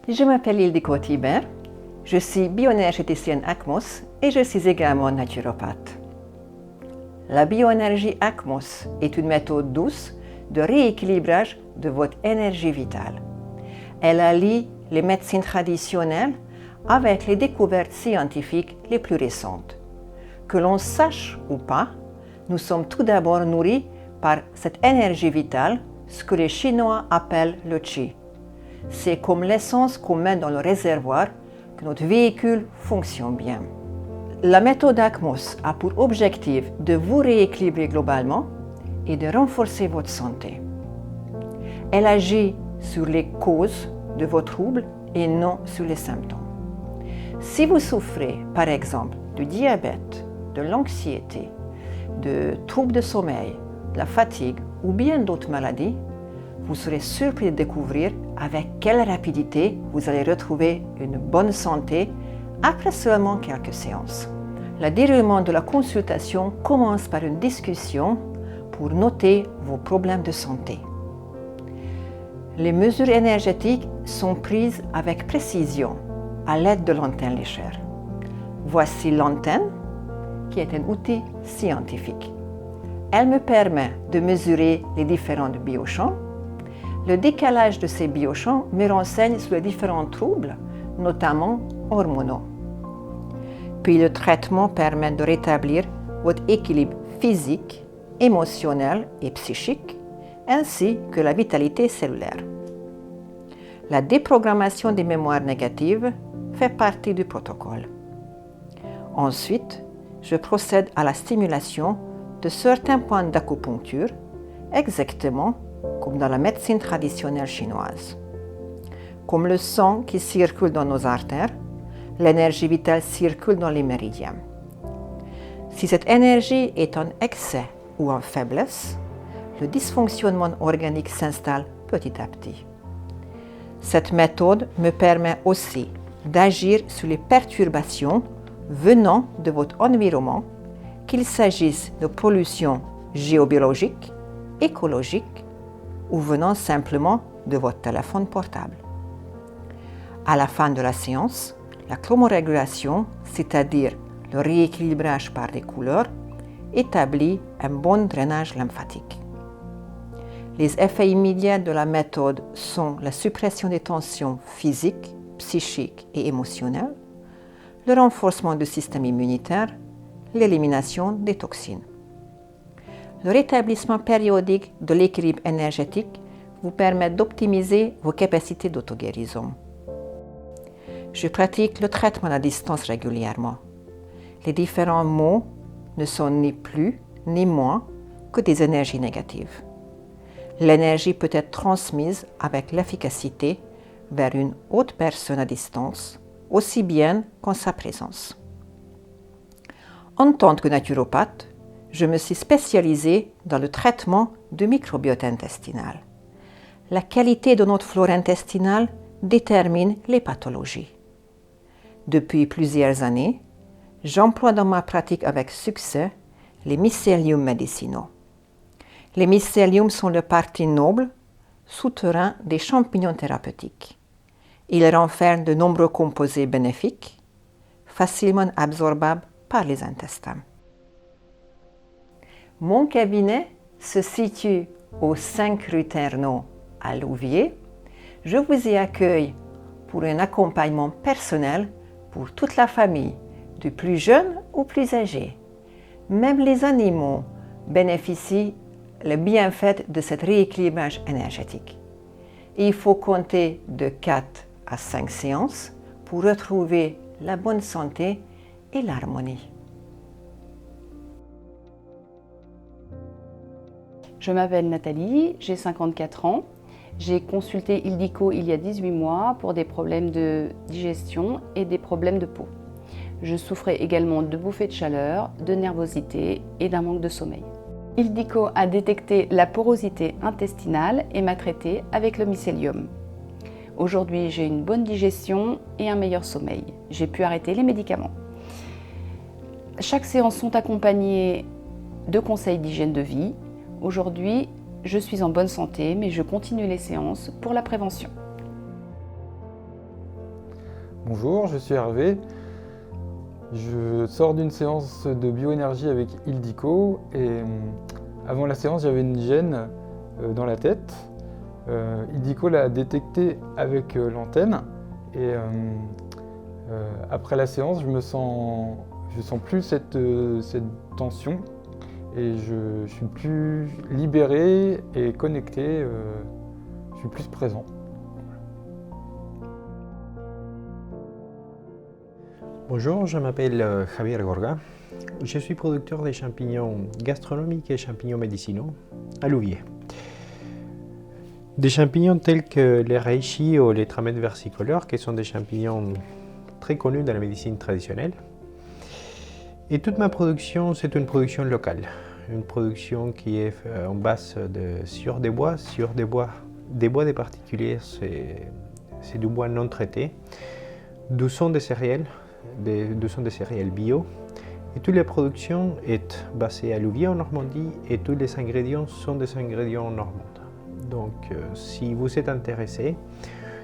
Je m'appelle Ildiko Tiber, je suis bioénergéticienne ACMOS et je suis également naturopathe. La bioénergie ACMOS est une méthode douce de rééquilibrage de votre énergie vitale. Elle allie les médecines traditionnelles avec les découvertes scientifiques les plus récentes. Que l'on sache ou pas, nous sommes tout d'abord nourris par cette énergie vitale, ce que les Chinois appellent le qi. C'est comme l'essence qu'on met dans le réservoir que notre véhicule fonctionne bien. La méthode ACMOS a pour objectif de vous rééquilibrer globalement et de renforcer votre santé. Elle agit sur les causes de vos troubles et non sur les symptômes. Si vous souffrez, par exemple, du diabète, de l'anxiété, de troubles de sommeil, de la fatigue ou bien d'autres maladies, vous serez surpris de découvrir avec quelle rapidité vous allez retrouver une bonne santé après seulement quelques séances. Le déroulement de la consultation commence par une discussion pour noter vos problèmes de santé. Les mesures énergétiques sont prises avec précision à l'aide de l'antenne léchère. Voici l'antenne, qui est un outil scientifique. Elle me permet de mesurer les différents biochamps. Le décalage de ces biochamps me renseigne sur les différents troubles, notamment hormonaux. Puis le traitement permet de rétablir votre équilibre physique, émotionnel et psychique, ainsi que la vitalité cellulaire. La déprogrammation des mémoires négatives fait partie du protocole. Ensuite, je procède à la stimulation de certains points d'acupuncture, exactement comme dans la médecine traditionnelle chinoise. Comme le sang qui circule dans nos artères, l'énergie vitale circule dans les méridiens. Si cette énergie est en excès ou en faiblesse, le dysfonctionnement organique s'installe petit à petit. Cette méthode me permet aussi d'agir sur les perturbations venant de votre environnement, qu'il s'agisse de pollution géobiologique, écologique ou venant simplement de votre téléphone portable. À la fin de la séance, la chromorégulation, c'est-à-dire le rééquilibrage par les couleurs, établit un bon drainage lymphatique. Les effets immédiats de la méthode sont la suppression des tensions physiques, psychiques et émotionnelles, le renforcement du système immunitaire, l'élimination des toxines. Le rétablissement périodique de l'équilibre énergétique vous permet d'optimiser vos capacités d'auto-guérison. Je pratique le traitement à distance régulièrement. Les différents maux ne sont ni plus ni moins que des énergies négatives. L'énergie peut être transmise avec l'efficacité vers une autre personne à distance, aussi bien qu'en sa présence. En tant que naturopathe, je me suis spécialisée dans le traitement du microbiote intestinal. La qualité de notre flore intestinale détermine les pathologies. Depuis plusieurs années, j'emploie dans ma pratique avec succès les mycéliums médicinaux. Les mycéliums sont le parti noble, souterrain des champignons thérapeutiques. Ils renferment de nombreux composés bénéfiques, facilement absorbables par les intestins. Mon cabinet se situe au 5 rue Ternaux à Louviers. Je vous y accueille pour un accompagnement personnel pour toute la famille, du plus jeune au plus âgé. Même les animaux bénéficient le bienfait de cet rééquilibrage énergétique. Il faut compter de 4 à 5 séances pour retrouver la bonne santé et l'harmonie. Je m'appelle Nathalie, j'ai 54 ans. J'ai consulté Ildiko il y a 18 mois pour des problèmes de digestion et des problèmes de peau. Je souffrais également de bouffées de chaleur, de nervosité et d'un manque de sommeil. Ildiko a détecté la porosité intestinale et m'a traité avec le mycélium. Aujourd'hui, j'ai une bonne digestion et un meilleur sommeil. J'ai pu arrêter les médicaments. Chaque séance sont accompagnées de conseils d'hygiène de vie. Aujourd'hui, je suis en bonne santé, mais je continue les séances pour la prévention. Bonjour, je suis Hervé. Je sors d'une séance de bioénergie avec Ildico et avant la séance, j'avais une gêne dans la tête. Ildico l'a détectée avec l'antenne et après la séance, je sens plus cette tension et je suis plus libéré et connecté, je suis plus présent. Bonjour, je m'appelle Javier Gorga. Je suis producteur de champignons gastronomiques et champignons médicinaux à Louviers. Des champignons tels que les reishi ou les tramètes versicolores, qui sont des champignons très connus dans la médecine traditionnelle. Et toute ma production, c'est une production locale. Une production qui est en base sur des bois. Des bois des particuliers, c'est du bois non traité. Du son des céréales bio. Et toute la production est basée à Louviers en Normandie et tous les ingrédients sont des ingrédients normands. Donc si vous êtes intéressé,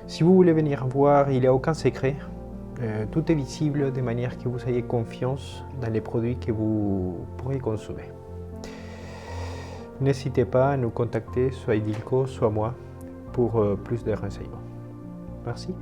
si vous voulez venir voir, il n'y a aucun secret. Tout est visible de manière que vous ayez confiance dans les produits que vous pourrez consommer. N'hésitez pas à nous contacter, soit Ildico, soit moi, pour plus de renseignements. Merci.